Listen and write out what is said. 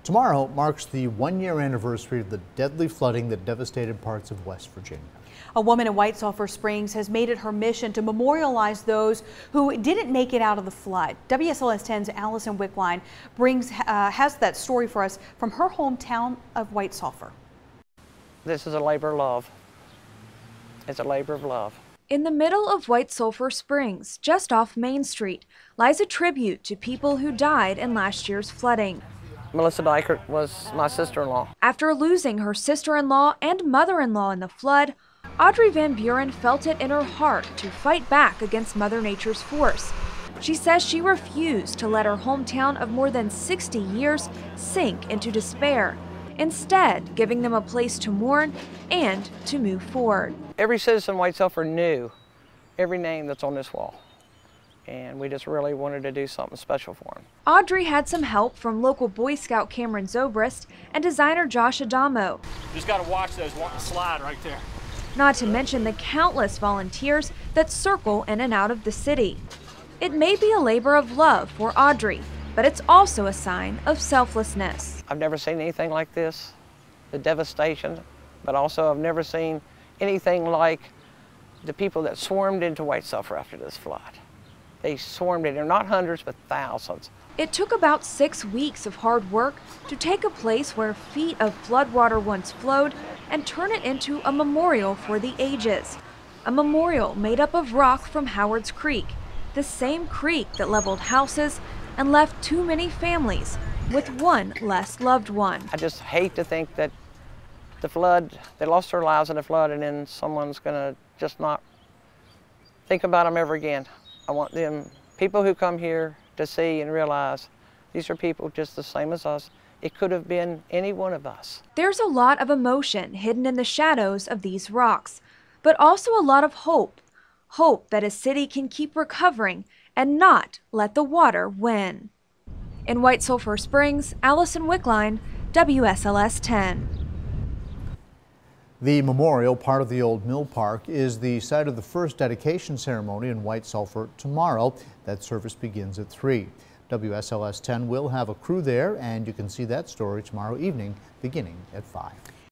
Tomorrow marks the one-year anniversary of the deadly flooding that devastated parts of West Virginia. A woman in White Sulphur Springs has made it her mission to memorialize those who didn't make it out of the flood. WSLS 10's Allison Wickline has that story for us from her hometown of White Sulphur. This is a labor of love. It's a labor of love. In the middle of White Sulphur Springs, just off Main Street, lies a tribute to people who died in last year's flooding. Melissa Dykert was my sister-in-law. After losing her sister-in-law and mother-in-law in the flood, Audrey Van Buren felt it in her heart to fight back against Mother Nature's force. She says she refused to let her hometown of more than 60 years sink into despair, instead giving them a place to mourn and to move forward. Every citizen in White Sulphur knew every name that's on this wall, and we just really wanted to do something special for them. Audrey had some help from local Boy Scout Cameron Zobrist and designer Josh Adamo. Just got to watch those wanting to slide right there. Not to mention the countless volunteers that circle in and out of the city. It may be a labor of love for Audrey, but it's also a sign of selflessness. I've never seen anything like this, the devastation, but also I've never seen anything like the people that swarmed into White Sulphur after this flood. They swarmed in, they're not hundreds, but thousands. It took about 6 weeks of hard work to take a place where feet of floodwater once flowed and turn it into a memorial for the ages. A memorial made up of rock from Howard's Creek, the same creek that leveled houses and left too many families with one less loved one. I just hate to think that the flood, they lost their lives in the flood, and then someone's gonna just not think about them ever again. I want them, people who come here, to see and realize these are people just the same as us. It could have been any one of us. There's a lot of emotion hidden in the shadows of these rocks, but also a lot of hope. Hope that a city can keep recovering and not let the water win. In White Sulphur Springs, Allison Wickline, WSLS 10. The memorial, part of the old mill park, is the site of the first dedication ceremony in White Sulphur tomorrow. That service begins at 3. WSLS 10 will have a crew there, and you can see that story tomorrow evening beginning at 5.